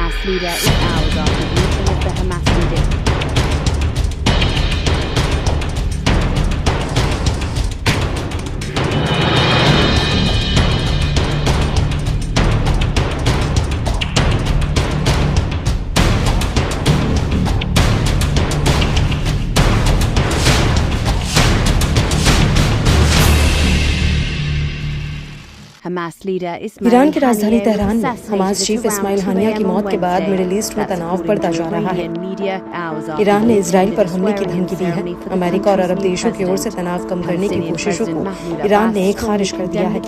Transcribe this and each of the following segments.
Hamas leader is hours after the meeting of the Hamas leader. Iran की राजधानी Tehran में Hamas chief Ismail हानिया की मौत के बाद मिडिल ईस्ट में तनाव बढ़ता जा रहा है। ईरान ने इजराइल पर हमले की धमकी दी है। अमेरिका और अरब देशों की ओर से तनाव कम करने की कोशिशों को ईरान ने खारिज कर दिया है।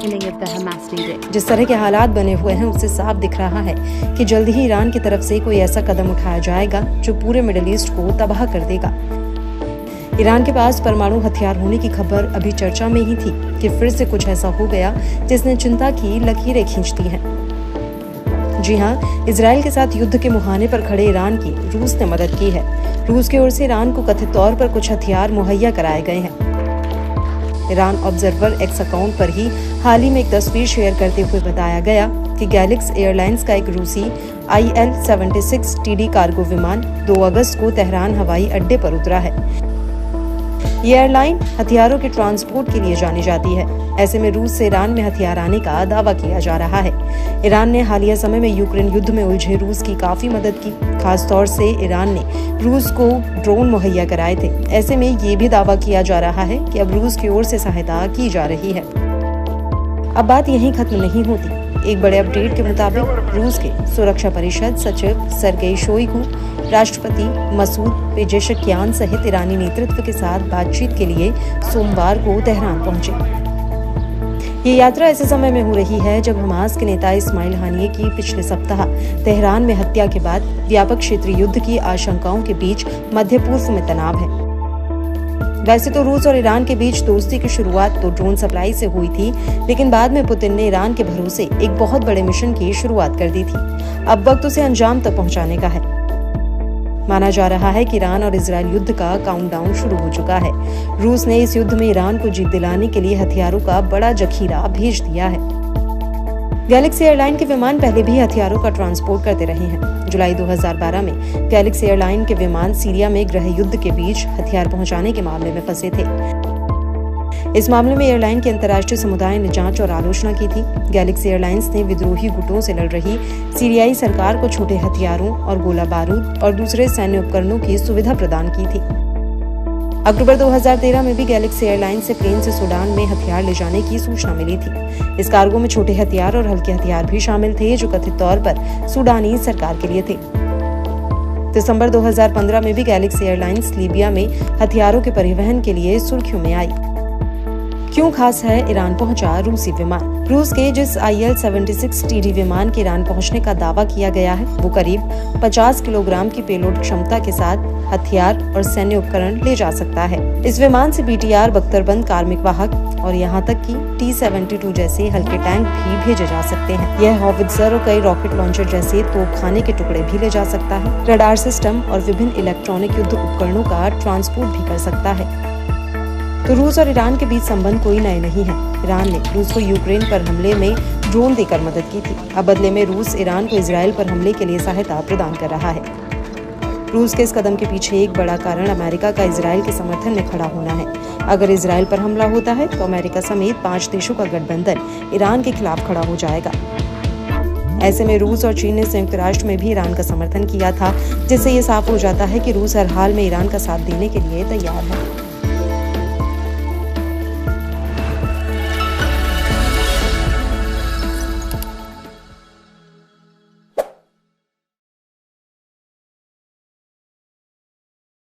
जिस तरह के हालात बने हुए हैं उससे साफ दिख रहा है कि जल्द ही ईरान की तरफ से कोई ऐसा कदम उठाया जाएगा जो पूरे मिडिल ईस्ट को तबाह कर देगा। ईरान के पास परमाणु हथियार होने की खबर अभी चर्चा में ही थी कि फिर से कुछ ऐसा हो गया जिसने चिंता की लकीरें खींच दी हैं। जी हां, इजराइल के साथ युद्ध के मुहाने पर खड़े ईरान की रूस ने मदद की है। रूस की ओर से ईरान को कथित तौर पर कुछ हथियार मुहैया कराए गए हैं। ईरान ऑब्जर्वर एक्स अकाउंट पर ही हाल ही में एक तस्वीर शेयर करते हुए बताया गया कि गैलिक्स एयरलाइंस का एक रूसी IL-76 TD कार्गो विमान 2 अगस्त को तेहरान हवाई अड्डे पर उतरा है। ये एयरलाइन हथियारों के ट्रांसपोर्ट के लिए जानी जाती है। ऐसे में रूस से ईरान में हथियार आने का दावा किया जा रहा है। ईरान ने हालिया समय में यूक्रेन युद्ध में उलझे रूस की काफी मदद की। खास तौर से ईरान ने रूस को ड्रोन मुहैया कराए थे। ऐसे में ये भी दावा किया जा रहा है कि अब रूस की ओर से सहायता की जा रही है। अब बात यहीं खत्म नहीं होती। एक बड़े अपडेट के मुताबिक रूस के सुरक्षा परिषद सचिव सर्गेई शोइगु राष्ट्रपति मसूद पेजेशकियान सहित ईरानी नेतृत्व के साथ बातचीत के लिए सोमवार को तेहरान पहुंचे। ये यात्रा ऐसे समय में हो रही है जब हमास के नेता इस्माइल हानिये की पिछले सप्ताह तेहरान में हत्या के बाद व्यापक क्षेत्रीय युद्ध की आशंकाओं के बीच मध्य पूर्व में तनाव है। वैसे तो रूस और ईरान के बीच दोस्ती की शुरुआत तो ड्रोन सप्लाई से हुई थी, लेकिन बाद में पुतिन ने ईरान के भरोसे एक बहुत बड़े मिशन की शुरुआत कर दी थी। अब वक्त उसे अंजाम तक पहुंचाने का है। माना जा रहा है कि ईरान और इजराइल युद्ध का काउंटडाउन शुरू हो चुका है। रूस ने इस युद्ध में ईरान को जीत दिलाने के लिए हथियारों का बड़ा जखीरा भेज दिया है। गैलिक्स एयरलाइन के विमान पहले भी हथियारों का ट्रांसपोर्ट करते रहे हैं। जुलाई 2012 में गैलिक्स एयरलाइन के विमान सीरिया में गृह युद्ध के बीच हथियार पहुंचाने के मामले में फंसे थे। इस मामले में एयरलाइन के अंतर्राष्ट्रीय समुदाय ने जांच और आलोचना की थी। गैलिक्स एयरलाइंस ने विद्रोही गुटों से लड़ रही सीरियाई सरकार को छोटे हथियारों और गोला बारूद और दूसरे सैन्य उपकरणों की सुविधा प्रदान की थी। अक्टूबर 2013 में भी गैलिक्स एयरलाइन से प्लेन से सूडान में हथियार ले जाने की सूचना मिली थी। इस कार्गो में छोटे हथियार और हल्के हथियार भी शामिल थे जो कथित तौर पर सूडानी सरकार के लिए थे। दिसंबर 2015 में भी गैलिक्स एयरलाइंस लीबिया में हथियारों के परिवहन के लिए सुर्खियों में आई। क्यों खास है ईरान पहुंचा रूसी विमान? रूस के जिस IL-76 TD विमान के ईरान पहुंचने का दावा किया गया है वो करीब 50 किलोग्राम की पेलोड क्षमता के साथ हथियार और सैन्य उपकरण ले जा सकता है। इस विमान से BTR बख्तरबंद कार्मिक वाहक और यहाँ तक कि T-72 जैसे हल्के टैंक भी भेजे जा सकते हैं। यह हॉवित्जर और कई रॉकेट लॉन्चर जैसे तोपखाने के टुकड़े भी ले जा सकता है। रडार सिस्टम और विभिन्न इलेक्ट्रॉनिक युद्ध उपकरणों का ट्रांसपोर्ट भी कर सकता है। तो रूस और ईरान के बीच संबंध कोई नए नहीं है। ईरान ने रूस को यूक्रेन पर हमले में ड्रोन देकर मदद की थी। अब बदले में रूस ईरान को इजराइल पर हमले के लिए सहायता प्रदान कर रहा है। रूस के इस कदम के पीछे एक बड़ा कारण अमेरिका का इजराइल के समर्थन में खड़ा होना है। अगर इजराइल पर हमला होता है तो अमेरिका समेत 5 देशों का गठबंधन ईरान के खिलाफ खड़ा हो जाएगा। ऐसे में रूस और चीन ने संयुक्त राष्ट्र में भी ईरान का समर्थन किया था, जिससे ये साफ हो जाता है कि रूस हर हाल में ईरान का साथ देने के लिए तैयार है।